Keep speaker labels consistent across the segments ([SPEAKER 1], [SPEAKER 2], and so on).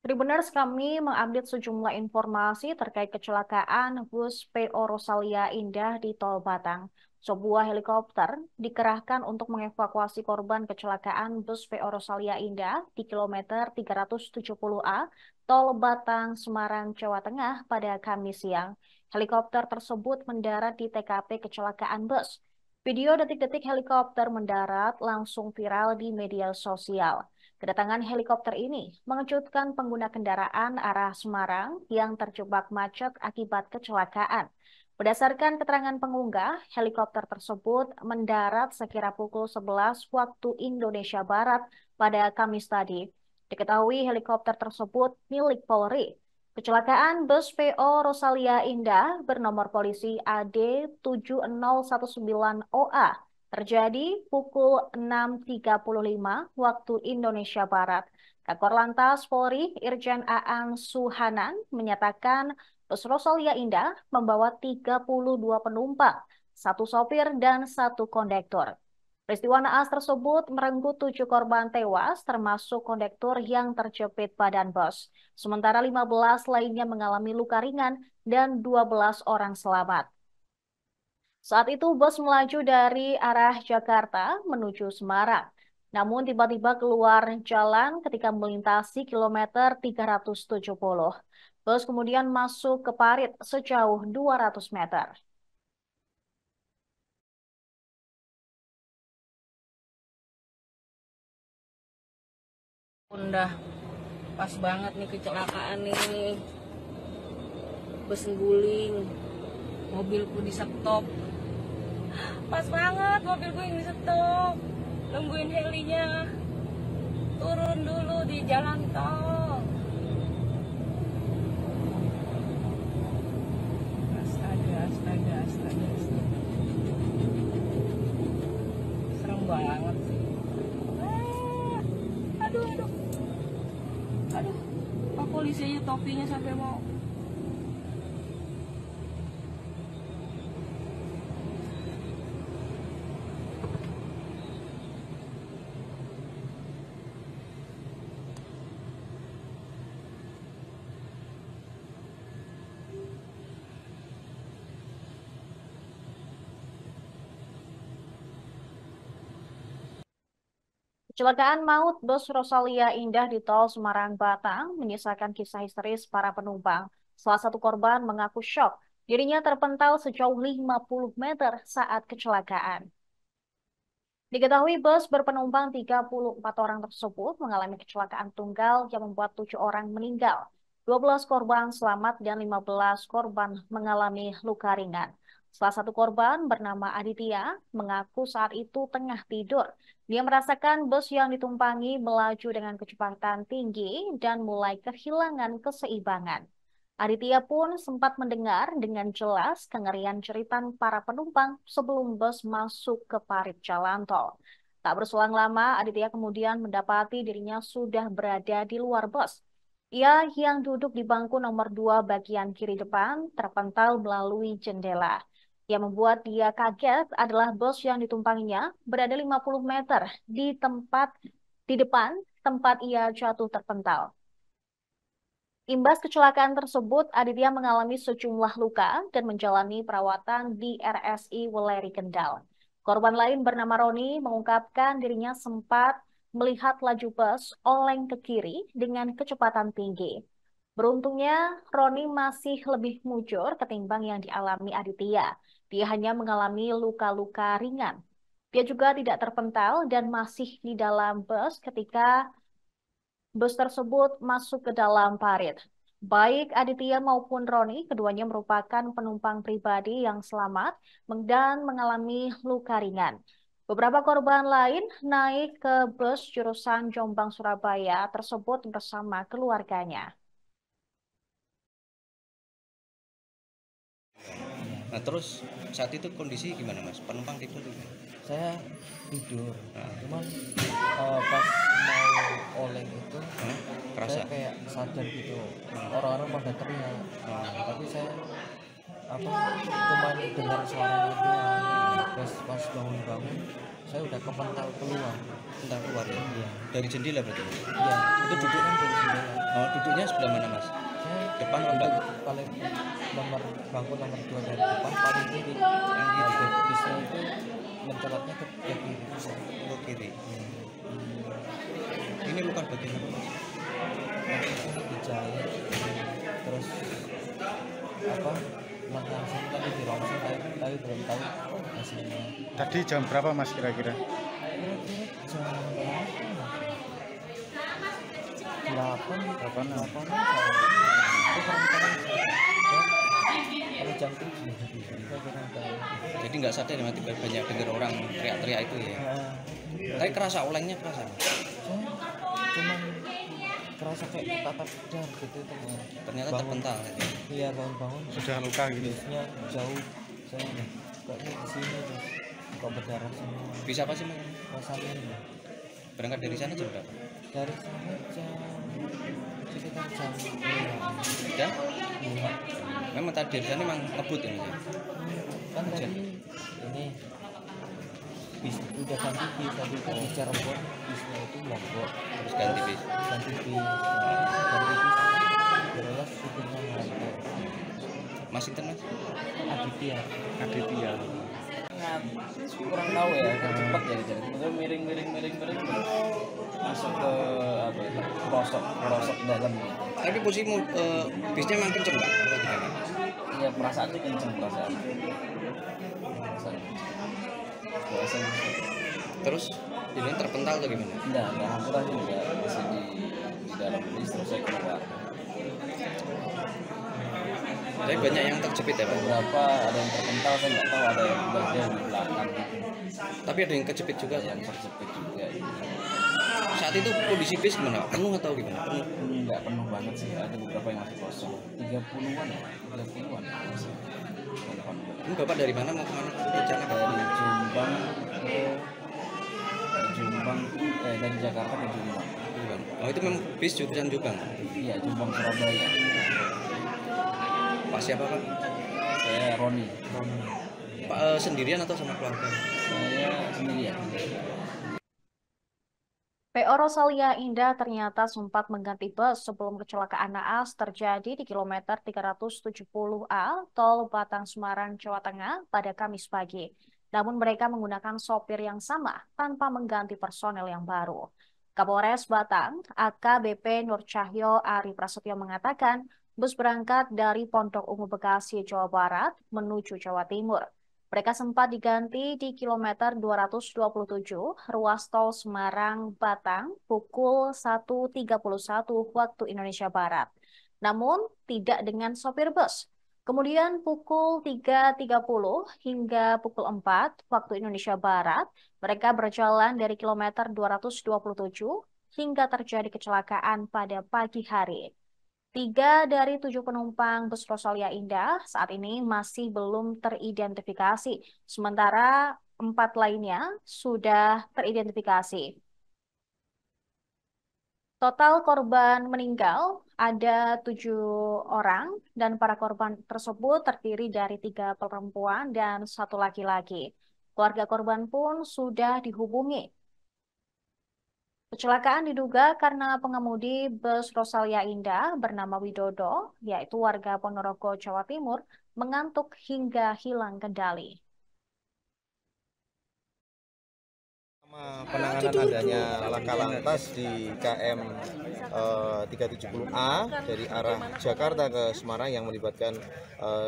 [SPEAKER 1] Tribuners, kami mengupdate sejumlah informasi terkait kecelakaan bus PO Rosalia Indah di Tol Batang. Sebuah helikopter dikerahkan untuk mengevakuasi korban kecelakaan bus PO Rosalia Indah di kilometer 370A Tol Batang, Semarang, Jawa Tengah pada Kamis siang. Helikopter tersebut mendarat di TKP kecelakaan bus. Video detik-detik helikopter mendarat langsung viral di media sosial. Kedatangan helikopter ini mengejutkan pengguna kendaraan arah Semarang yang terjebak macet akibat kecelakaan. Berdasarkan keterangan pengunggah, helikopter tersebut mendarat sekira pukul 11 waktu Indonesia Barat pada Kamis tadi. Diketahui helikopter tersebut milik Polri. Kecelakaan bus PO Rosalia Indah bernomor polisi AD 7019OA terjadi pukul 6.35 waktu Indonesia Barat. Kakor Lantas Polri Irjen Aan Suhanan menyatakan bus Rosalia Indah membawa 32 penumpang, satu sopir dan satu kondektor. Peristiwa naas tersebut merenggut 7 korban tewas termasuk kondektur yang terjepit badan bus. Sementara 15 lainnya mengalami luka ringan dan 12 orang selamat. Saat itu bus melaju dari arah Jakarta menuju Semarang. Namun tiba-tiba keluar jalan ketika melintasi kilometer 370. Bus kemudian masuk ke parit sejauh 200 meter.
[SPEAKER 2] Udah pas banget nih kecelakaan nih, bus guling, mobilku di stop. Pas banget mobilku yang di stop, nungguin helinya turun dulu di jalan tol. Astaga. Serem banget sih. Aduh. Pak polisi aja topinya sampai mau.
[SPEAKER 1] Kecelakaan maut bus Rosalia Indah di Tol Semarang-Batang menyisakan kisah histeris para penumpang. Salah satu korban mengaku syok. Dirinya terpental sejauh 50 meter saat kecelakaan. Diketahui bus berpenumpang 34 orang tersebut mengalami kecelakaan tunggal yang membuat 7 orang meninggal. 12 korban selamat dan 15 korban mengalami luka ringan. Salah satu korban bernama Aditya mengaku saat itu tengah tidur. Dia merasakan bus yang ditumpangi melaju dengan kecepatan tinggi dan mulai kehilangan keseimbangan. Aditya pun sempat mendengar dengan jelas kengerian jeritan para penumpang sebelum bus masuk ke parit jalan tol. Tak berselang lama, Aditya kemudian mendapati dirinya sudah berada di luar bus. Ia yang duduk di bangku nomor 2 bagian kiri depan terpental melalui jendela. Yang membuat dia kaget adalah bus yang ditumpanginya berada 50 meter di depan tempat ia jatuh terpental. Imbas kecelakaan tersebut, Aditya mengalami sejumlah luka dan menjalani perawatan di RSI Weleri Kendal. Korban lain bernama Roni mengungkapkan dirinya sempat melihat laju bus oleng ke kiri dengan kecepatan tinggi. Beruntungnya, Roni masih lebih mujur ketimbang yang dialami Aditya. Dia hanya mengalami luka-luka ringan. Dia juga tidak terpental dan masih di dalam bus ketika bus tersebut masuk ke dalam parit. Baik Aditya maupun Roni, keduanya merupakan penumpang pribadi yang selamat dan mengalami luka ringan. Beberapa korban lain naik ke bus jurusan Jombang-Surabaya tersebut bersama keluarganya.
[SPEAKER 3] Nah terus saat itu kondisi gimana mas? Penumpang tidur tuh?
[SPEAKER 4] Saya tidur, cuman pas mau oleng itu
[SPEAKER 3] Kerasa?
[SPEAKER 4] saya kayak sadar gitu, orang-orang pada teriak, tapi saya apa cuman dengar suaranya doang. Terus pas bangun-bangun saya udah kepental keluar.
[SPEAKER 3] Entah keluar ya.
[SPEAKER 4] Iya.
[SPEAKER 3] Dari jendela berarti.
[SPEAKER 4] Iya, itu duduk kan dari jendela.
[SPEAKER 3] Oh, duduknya sebelah mana Mas?
[SPEAKER 4] Saya
[SPEAKER 3] Depan apa
[SPEAKER 4] duduk
[SPEAKER 3] enggak?
[SPEAKER 4] paling nomor bangku nomor 2 dari depan paling kiri. Nah, bisnya itu mencolotnya ke kiri.
[SPEAKER 3] Ke kiri. Ini luka bagian apa Mas?
[SPEAKER 4] Waktu itu dijahit, terus apa langsung tadi dirongsong tapi belum tahu hasilnya.
[SPEAKER 5] Tadi jam berapa Mas kira-kira?
[SPEAKER 4] Kira-kira jam berapa? 8 itu kalau jam 7 saya kurang tahu.
[SPEAKER 3] Jadi nggak sadar ya mati banyak dengar orang teriak-teriak itu ya. Tapi kerasa olengnya kerasa.
[SPEAKER 4] Saya cuman kerasa kayak ketatap dar gitu teman.
[SPEAKER 3] Ternyata
[SPEAKER 4] Bangun.
[SPEAKER 3] terpental. Ya.
[SPEAKER 4] Iya bangun-bangun
[SPEAKER 5] Sudah luka gitu.
[SPEAKER 4] bisnya jauh, saya udah kayaknya di sini terus kok berdarah semua.
[SPEAKER 3] Bisa apa sih Mas?
[SPEAKER 4] Rasanya
[SPEAKER 3] Berangkat dari sana jam berapa?
[SPEAKER 4] dari sana jam sekitar jam 5.
[SPEAKER 3] Ya? Memang tadi dari sana memang ngebut ya Mas? Ya?
[SPEAKER 4] Kan tadi ini bis udah ganti bis tadi di Cirebon bisnya itu Lombok
[SPEAKER 3] Terus ganti bis.
[SPEAKER 4] ganti bis jelas supirnya ngantuk.
[SPEAKER 3] Mas Inten Mas?
[SPEAKER 4] Aditya
[SPEAKER 5] Aditya.
[SPEAKER 6] Kurang tahu ya, kan cepat ya jadi kemudian miring masuk ke apa itu pelosok dalam gitu.
[SPEAKER 3] Tapi posisi bisnya memang kenceng Pak? Atau gimana?
[SPEAKER 6] Iya perasaan sih kenceng perasaan. Perasaan.
[SPEAKER 3] Terus ini terpental atau gimana?
[SPEAKER 6] Enggak alhamdulillah juga masih di dalam bis terus saya keluar.
[SPEAKER 3] Tapi banyak yang terjepit ya Pak?
[SPEAKER 6] Beberapa ada yang terpental saya nggak tahu ada yang bagian di belakang
[SPEAKER 3] Tapi ada yang kejepit juga
[SPEAKER 6] ada yang terjepit juga.
[SPEAKER 3] Saat itu kondisi bis gimana Pak? Penuh atau gimana? Penuh.
[SPEAKER 6] Nggak penuh banget sih, ada beberapa yang masih kosong. 30-an ya, 30-an masih.
[SPEAKER 3] Ini Bapak dari mana mau kemana? Rencana Pak?
[SPEAKER 6] Dari Jombang dari Jakarta ke Jombang.
[SPEAKER 3] Jombang. Oh itu memang bis jurusan Jombang.
[SPEAKER 6] Iya, Jombang Surabaya.
[SPEAKER 3] Pak siapa Pak?
[SPEAKER 6] Saya Roni.
[SPEAKER 3] Pak sendirian atau sama keluarga?
[SPEAKER 6] Saya sendirian.
[SPEAKER 1] PO Rosalia Indah ternyata sempat mengganti bus sebelum kecelakaan naas terjadi di kilometer 370A Tol Batang Semarang, Jawa Tengah pada Kamis pagi. Namun mereka menggunakan sopir yang sama tanpa mengganti personel yang baru. Kapolres Batang, AKBP Nur Cahyo Ari Prasetyo mengatakan bus berangkat dari Pondok Ungu Bekasi, Jawa Barat menuju Jawa Timur. Mereka sempat diganti di kilometer 227 ruas tol Semarang-Batang pukul 1.31 waktu Indonesia Barat. Namun tidak dengan sopir bus. Kemudian pukul 3.30 hingga pukul 4 waktu Indonesia Barat, mereka berjalan dari kilometer 227 hingga terjadi kecelakaan pada pagi hari. 3 dari 7 penumpang bus Rosalia Indah saat ini masih belum teridentifikasi, sementara 4 lainnya sudah teridentifikasi. Total korban meninggal ada 7 orang dan para korban tersebut terdiri dari 3 perempuan dan 1 laki-laki. Keluarga korban pun sudah dihubungi. Kecelakaan diduga karena pengemudi bus Rosalia Indah bernama Widodo, yaitu warga Ponorogo, Jawa Timur, mengantuk hingga hilang kendali.
[SPEAKER 7] Penanganan adanya laka lantas di KM 370A dari arah Jakarta ke Semarang yang melibatkan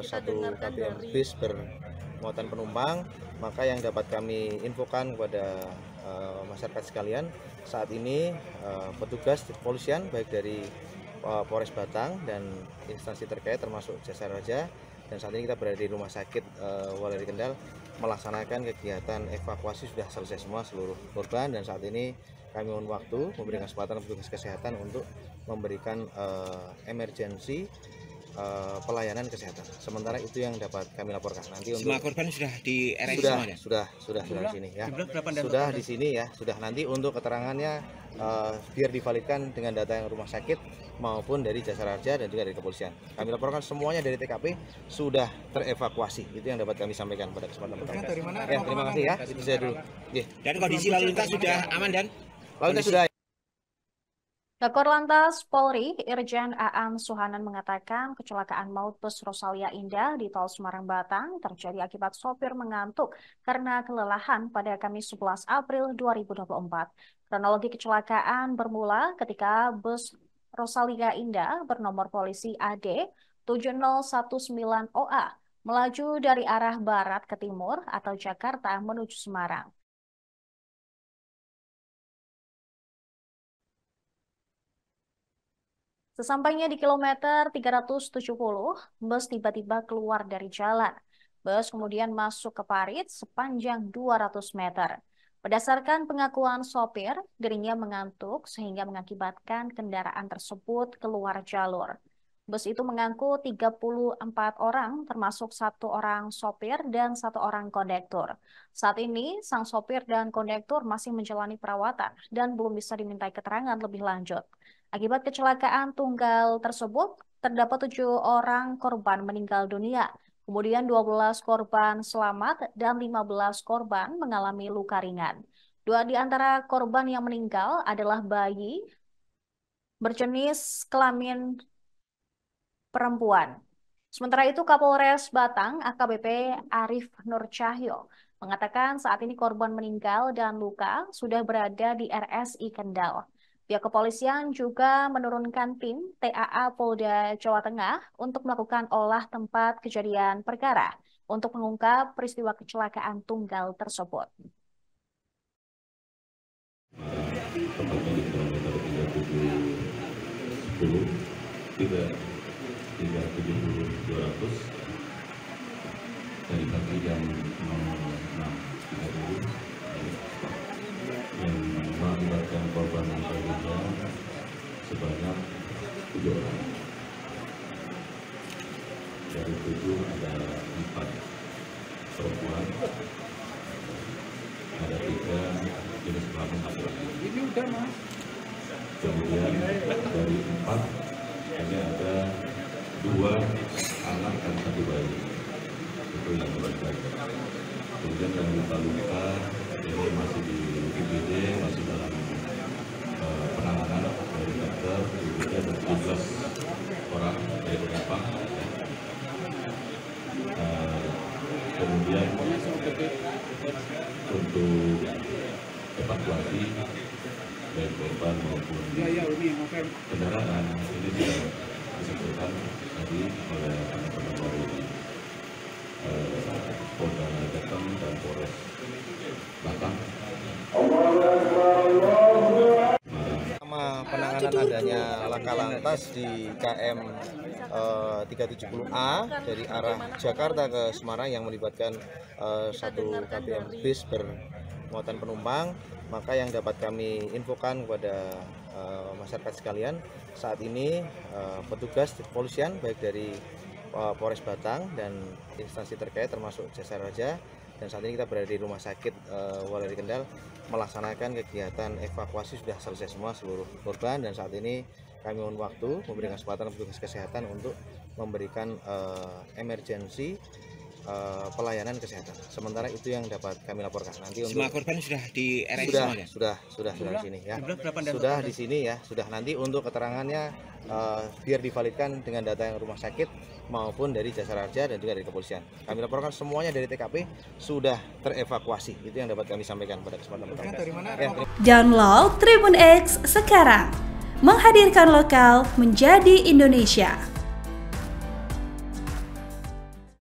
[SPEAKER 7] satu KBM bis bermuatan penumpang, maka yang dapat kami infokan kepada masyarakat sekalian, saat ini petugas kepolisian baik dari Polres Batang dan instansi terkait termasuk Jasa Raja, dan saat ini kita berada di Rumah Sakit Waleri Kendal melaksanakan kegiatan evakuasi. Sudah selesai semua seluruh korban, dan saat ini kami mohon waktu memberikan kesempatan petugas kesehatan untuk memberikan emergensi pelayanan kesehatan. Sementara itu yang dapat kami laporkan. Nanti untuk
[SPEAKER 3] Semua korban sudah di RS
[SPEAKER 7] sudah,
[SPEAKER 3] semuanya?
[SPEAKER 7] sudah di sini ya.
[SPEAKER 3] Jumlah berapa dan
[SPEAKER 7] Sudah di sini ya. Sudah, nanti untuk keterangannya biar divalidkan dengan data yang rumah sakit maupun dari Jasara Harja dan juga dari kepolisian. Kami laporkan semuanya dari TKP sudah terevakuasi. Itu yang dapat kami sampaikan pada kesempatan pertama. Ya, terima kasih ya. Itu saya dulu.
[SPEAKER 8] Dan kondisi lalu lintas sudah aman dan
[SPEAKER 7] lalu lintas sudah.
[SPEAKER 1] Kakor Lantas Polri Irjen Aan Suhanan mengatakan kecelakaan maut bus Rosalia Indah di tol Semarang-Batang terjadi akibat sopir mengantuk karena kelelahan pada Kamis 11 April 2024. Kronologi kecelakaan bermula ketika bus Rosalia Indah bernomor polisi AD 7019 OA melaju dari arah barat ke timur atau Jakarta menuju Semarang. Sesampainya di kilometer 370, bus tiba-tiba keluar dari jalan. Bus kemudian masuk ke parit sepanjang 200 meter. Berdasarkan pengakuan sopir, dirinya mengantuk sehingga mengakibatkan kendaraan tersebut keluar jalur. Bus itu mengangkut 34 orang, termasuk 1 orang sopir dan 1 orang kondektur. Saat ini, sang sopir dan kondektur masih menjalani perawatan dan belum bisa dimintai keterangan lebih lanjut. Akibat kecelakaan tunggal tersebut, terdapat 7 orang korban meninggal dunia. Kemudian 12 korban selamat dan 15 korban mengalami luka ringan. 2 di antara korban yang meninggal adalah bayi berjenis kelamin perempuan. Sementara itu Kapolres Batang AKBP Arif Nur Cahyo mengatakan saat ini korban meninggal dan luka sudah berada di RSI Kendal. Pihak kepolisian juga menurunkan tim TAA Polda Jawa Tengah untuk melakukan olah tempat kejadian perkara untuk mengungkap peristiwa kecelakaan tunggal tersebut.
[SPEAKER 6] Dari pagi jam 06.30 yang mengakibatkan korban meninggal dunia sebanyak 7 orang. Dari 7 ada 4 perempuan, ada 3 jenis kelamin laki-laki. Ini udah mas. Kemudian dari 4 ini ada 2 anak dan 1 bayi. Itu yang berbeda. Kemudian yang luka-luka ini masih di IGD, masih dalam penanganan dari dokter. IGD ada 17 orang dari penumpang. Kemudian untuk evakuasi baik korban maupun kendaraan ini sudah disebutkan tadi oleh teman-teman dari Polda Jateng dan Polres Batang.
[SPEAKER 7] Sama penanganan adanya laka lantas di KM 370A dari arah Jakarta ke Semarang yang melibatkan 1 KBM bis bermuatan penumpang, maka yang dapat kami infokan kepada masyarakat sekalian, saat ini petugas kepolisian baik dari Polres Batang dan instansi terkait termasuk Jasara Harja, dan saat ini kita berada di Rumah Sakit Waleri Kendal melaksanakan kegiatan evakuasi. Sudah selesai semua seluruh korban, dan saat ini kami mohon waktu memberikan kesempatan petugas kesehatan untuk memberikan emergensi pelayanan kesehatan. Sementara itu yang dapat kami laporkan. Nanti untuk
[SPEAKER 8] semua korban sudah di RSI semuanya?
[SPEAKER 7] Sudah di sini ya. Sudah di sini ya. Sudah, nanti untuk keterangannya biar divalidkan dengan data yang rumah sakit maupun dari Jasara Harja dan juga dari kepolisian. Kami laporkan semuanya dari TKP sudah terevakuasi. Itu yang dapat kami sampaikan pada kesempatan pertama. Ya,
[SPEAKER 9] download Tribun X sekarang, menghadirkan lokal menjadi Indonesia.